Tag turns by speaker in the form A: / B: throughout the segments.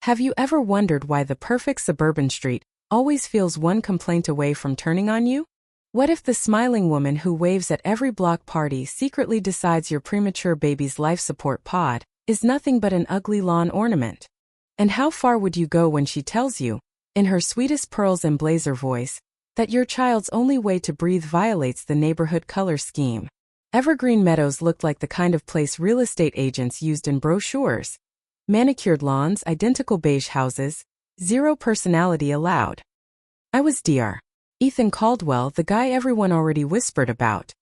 A: Have you ever wondered why the perfect suburban street always feels one complaint away from turning on you? What if the smiling woman who waves at every block party secretly decides your premature baby's life support pod is nothing but an ugly lawn ornament? And how far would you go when she tells you, in her sweetest pearls and blazer voice, that your child's only way to breathe violates the neighborhood color scheme? Evergreen Meadows looked like the kind of place real estate agents used in brochures. Manicured lawns, identical beige houses, zero personality allowed. I was Dr. Ethan Caldwell, the guy everyone already whispered about.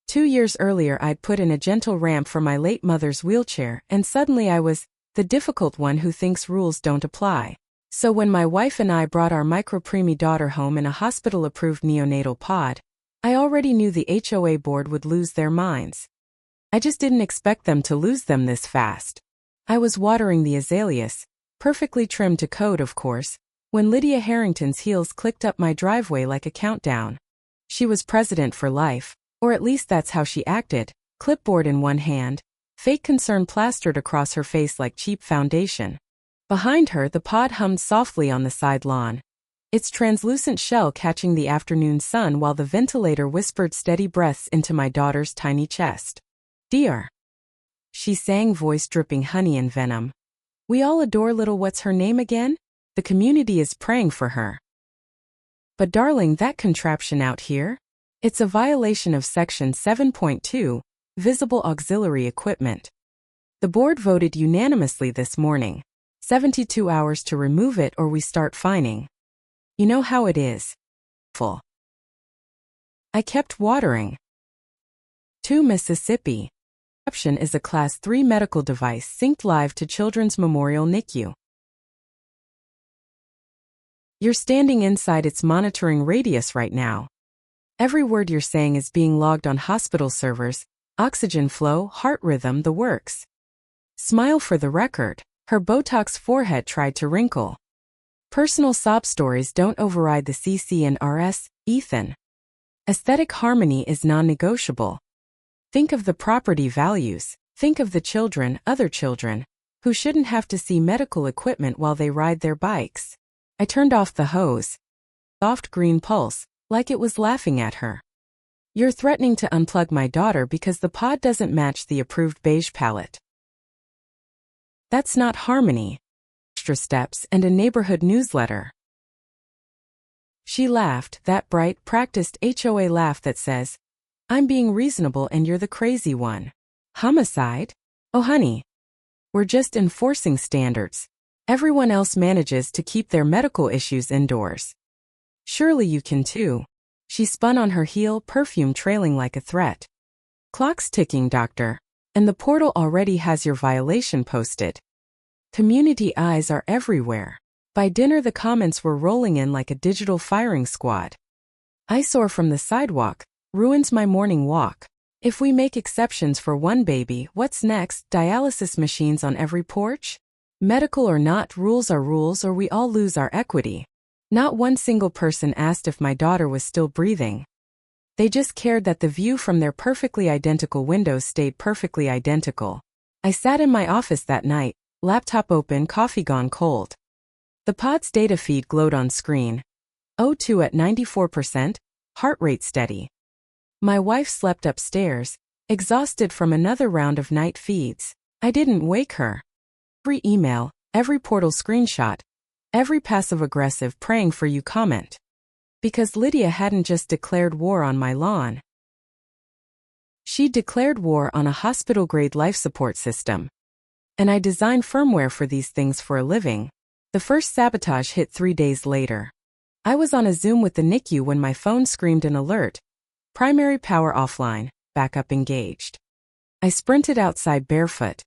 A: 2 years earlier I'd put in a gentle ramp for my late mother's wheelchair, and suddenly I was the difficult one who thinks rules don't apply. So when my wife and I brought our micro-preemie daughter home in a hospital-approved neonatal pod, I already knew the HOA board would lose their minds. I just didn't expect them to lose them this fast. I was watering the azaleas, perfectly trimmed to code of course, when Lydia Harrington's heels clicked up my driveway like a countdown. She was president for life, or at least that's how she acted, clipboard in one hand, fake concern plastered across her face like cheap foundation. Behind her the pod hummed softly on the side lawn, its translucent shell catching the afternoon sun while the ventilator whispered steady breaths into my daughter's tiny chest. "Dear," she sang, voice dripping honey and venom. "We all adore little what's her name again? The community is praying for her." "But darling, that contraption out here? It's a violation of Section 7.2, Visible Auxiliary Equipment. The board voted unanimously this morning. 72 hours to remove it or we start fining. You know how it is." Full. I kept watering. 2 Mississippi. Option is a Class 3 medical device synced live to Children's Memorial NICU. You're standing inside its monitoring radius right now. Every word you're saying is being logged on hospital servers, oxygen flow, heart rhythm, the works. Smile for the record. Her Botox forehead tried to wrinkle. Personal sob stories don't override the CC and RS, Ethan. Aesthetic harmony is non-negotiable. Think of the property values. Think of the children, other children, who shouldn't have to see medical equipment while they ride their bikes. I turned off the hose. Soft green pulse, like it was laughing at her. "You're threatening to unplug my daughter because the pod doesn't match the approved beige palette. That's not harmony." Extra steps and a neighborhood newsletter. She laughed, that bright, practiced HOA laugh that says, "I'm being reasonable and you're the crazy one." Homicide? Oh honey. We're just enforcing standards. Everyone else manages to keep their medical issues indoors. Surely you can too. She spun on her heel, perfume trailing like a threat. "Clock's ticking, doctor. And the portal already has your violation posted." Community eyes are everywhere. By dinner the comments were rolling in like a digital firing squad. "Eyesore from the sidewalk. Ruins my morning walk. If we make exceptions for one baby, what's next? Dialysis machines on every porch? Medical or not, rules are rules or we all lose our equity." Not one single person asked if my daughter was still breathing. They just cared that the view from their perfectly identical windows stayed perfectly identical. I sat in my office that night, laptop open, coffee gone cold. The pod's data feed glowed on screen. O2 at 94%, heart rate steady. My wife slept upstairs, exhausted from another round of night feeds. I didn't wake her. Every email, every portal screenshot, every passive-aggressive praying for you comment. Because Lydia hadn't just declared war on my lawn. She declared war on a hospital-grade life support system. And I design firmware for these things for a living. The first sabotage hit 3 days later. I was on a Zoom with the NICU when my phone screamed an alert. Primary power offline, backup engaged. I sprinted outside barefoot.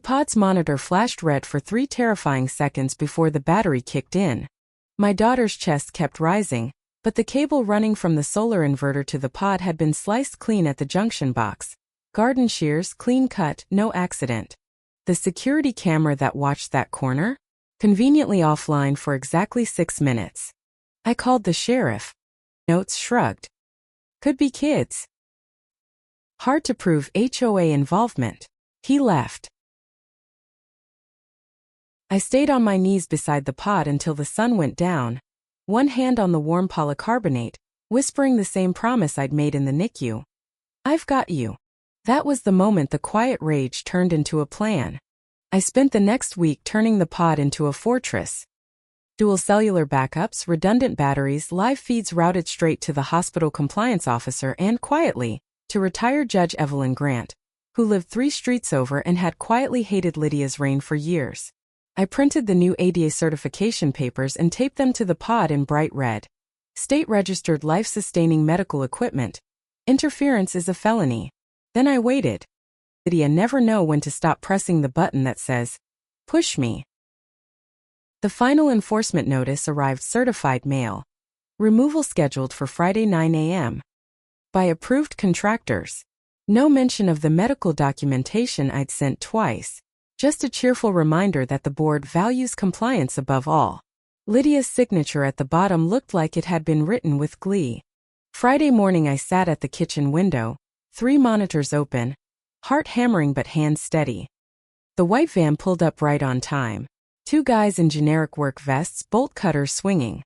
A: Pod's monitor flashed red for 3 terrifying seconds before the battery kicked in. My daughter's chest kept rising, but the cable running from the solar inverter to the pod had been sliced clean at the junction box. Garden shears, clean cut, no accident. The security camera that watched that corner? Conveniently offline for exactly 6 minutes. I called the sheriff. Notes shrugged. Could be kids. Hard to prove HOA involvement. He left. I stayed on my knees beside the pod until the sun went down, one hand on the warm polycarbonate, whispering the same promise I'd made in the NICU. I've got you. That was the moment the quiet rage turned into a plan. I spent the next week turning the pod into a fortress. Dual cellular backups, redundant batteries, live feeds routed straight to the hospital compliance officer and, quietly, to retired Judge Evelyn Grant, who lived 3 streets over and had quietly hated Lydia's reign for years. I printed the new ADA certification papers and taped them to the pod in bright red. State-registered life-sustaining medical equipment. Interference is a felony. Then I waited. Lydia never know when to stop pressing the button that says, "Push me." The final enforcement notice arrived certified mail. Removal scheduled for Friday 9 a.m. by approved contractors. No mention of the medical documentation I'd sent twice. Just a cheerful reminder that the board values compliance above all. Lydia's signature at the bottom looked like it had been written with glee. Friday morning I sat at the kitchen window, 3 monitors open, heart hammering but hands steady. The white van pulled up right on time. 2 guys in generic work vests, bolt cutters swinging.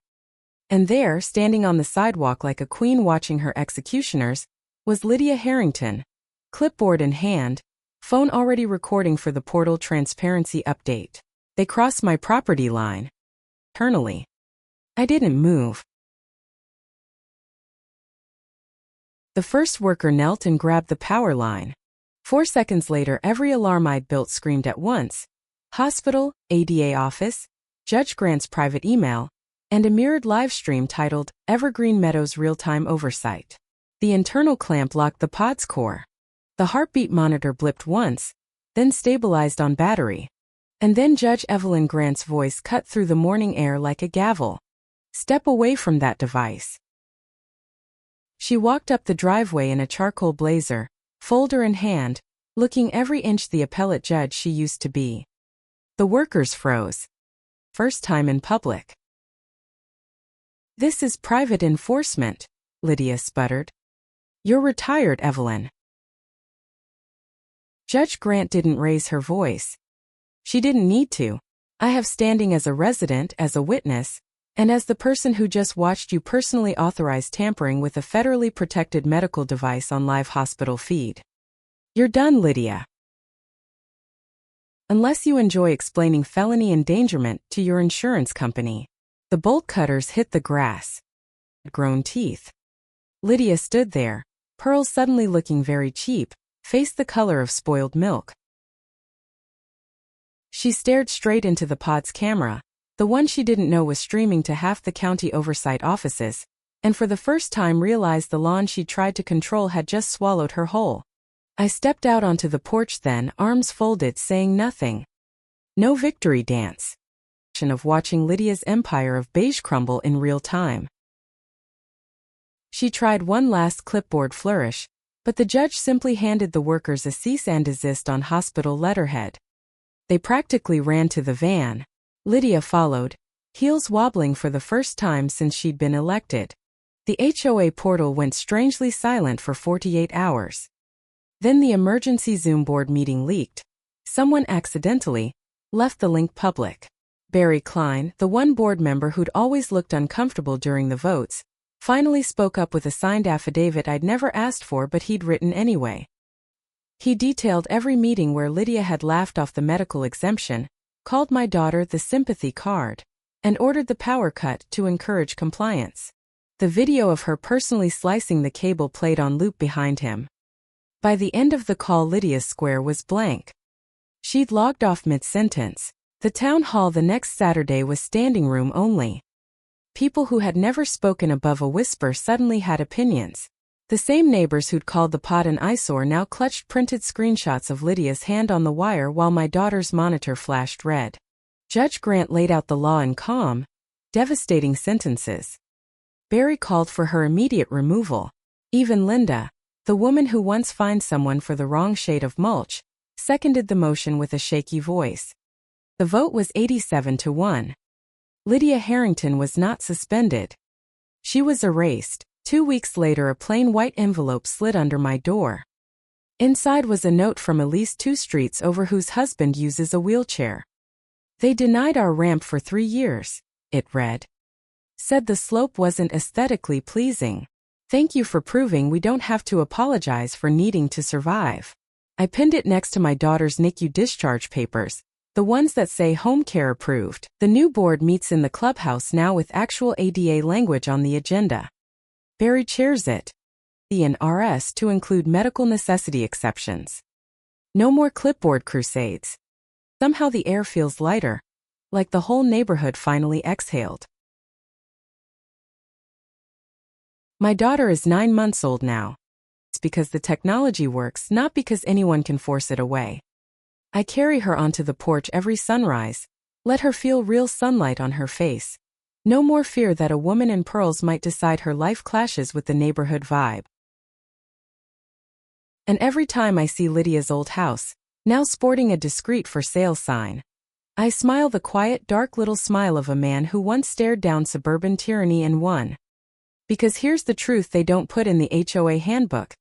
A: And there, standing on the sidewalk like a queen watching her executioners, was Lydia Harrington, clipboard in hand, phone already recording for the portal transparency update. They crossed my property line. Eternally. I didn't move. The first worker knelt and grabbed the power line. 4 seconds later, every alarm I'd built screamed at once. Hospital, ADA office, Judge Grant's private email, and a mirrored live stream titled Evergreen Meadows Real-Time Oversight. The internal clamp locked the pod's core. The heartbeat monitor blipped once, then stabilized on battery. And then Judge Evelyn Grant's voice cut through the morning air like a gavel. "Step away from that device." She walked up the driveway in a charcoal blazer, folder in hand, looking every inch the appellate judge she used to be. The workers froze. First time in public. "This is private enforcement," Lydia sputtered. "You're retired, Evelyn." Judge Grant didn't raise her voice. She didn't need to. "I have standing as a resident, as a witness, and as the person who just watched you personally authorize tampering with a federally protected medical device on live hospital feed. You're done, Lydia. Unless you enjoy explaining felony endangerment to your insurance company." The bolt cutters hit the grass. Grown teeth. Lydia stood there, pearls suddenly looking very cheap, face the color of spoiled milk. She stared straight into the pod's camera, the one she didn't know was streaming to half the county oversight offices, and for the first time realized the lawn she tried to control had just swallowed her whole. I stepped out onto the porch then, arms folded, saying nothing. No victory dance. Of watching Lydia's empire of beige crumble in real time. She tried one last clipboard flourish, but the judge simply handed the workers a cease and desist on hospital letterhead. They practically ran to the van. Lydia followed, heels wobbling for the first time since she'd been elected. The HOA portal went strangely silent for 48 hours. Then the emergency Zoom board meeting leaked. Someone accidentally left the link public. Barry Klein, the one board member who'd always looked uncomfortable during the votes, finally spoke up with a signed affidavit I'd never asked for but he'd written anyway. He detailed every meeting where Lydia had laughed off the medical exemption, called my daughter the sympathy card, and ordered the power cut to encourage compliance. The video of her personally slicing the cable played on loop behind him. By the end of the call, Lydia's square was blank. She'd logged off mid-sentence. The town hall the next Saturday was standing room only. People who had never spoken above a whisper suddenly had opinions. The same neighbors who'd called the pod an eyesore now clutched printed screenshots of Lydia's hand on the wire while my daughter's monitor flashed red. Judge Grant laid out the law in calm, devastating sentences. Barry called for her immediate removal. Even Linda, the woman who once fined someone for the wrong shade of mulch, seconded the motion with a shaky voice. The vote was 87-1. Lydia Harrington was not suspended. She was erased. 2 weeks later, a plain white envelope slid under my door. Inside was a note from Elise 2 streets over whose husband uses a wheelchair. They denied our ramp for 3 years, it read. Said the slope wasn't aesthetically pleasing. Thank you for proving we don't have to apologize for needing to survive. I pinned it next to my daughter's NICU discharge papers, the ones that say home care approved. The new board meets in the clubhouse now with actual ADA language on the agenda. Barry chairs it. The NRS to include medical necessity exceptions. No more clipboard crusades. Somehow the air feels lighter, like the whole neighborhood finally exhaled. My daughter is 9 months old now. It's because the technology works, not because anyone can force it away. I carry her onto the porch every sunrise, let her feel real sunlight on her face. No more fear that a woman in pearls might decide her life clashes with the neighborhood vibe. And every time I see Lydia's old house, now sporting a discreet for sale sign, I smile the quiet, dark little smile of a man who once stared down suburban tyranny and won. Because here's the truth they don't put in the HOA handbook.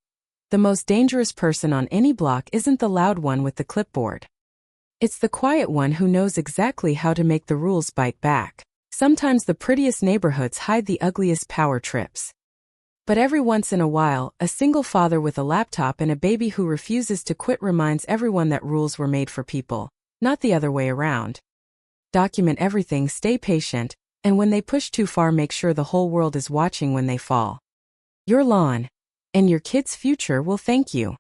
A: The most dangerous person on any block isn't the loud one with the clipboard. It's the quiet one who knows exactly how to make the rules bite back. Sometimes the prettiest neighborhoods hide the ugliest power trips. But every once in a while, a single father with a laptop and a baby who refuses to quit reminds everyone that rules were made for people, not the other way around. Document everything, stay patient, and when they push too far, make sure the whole world is watching when they fall. Your lawn and your kids' future will thank you.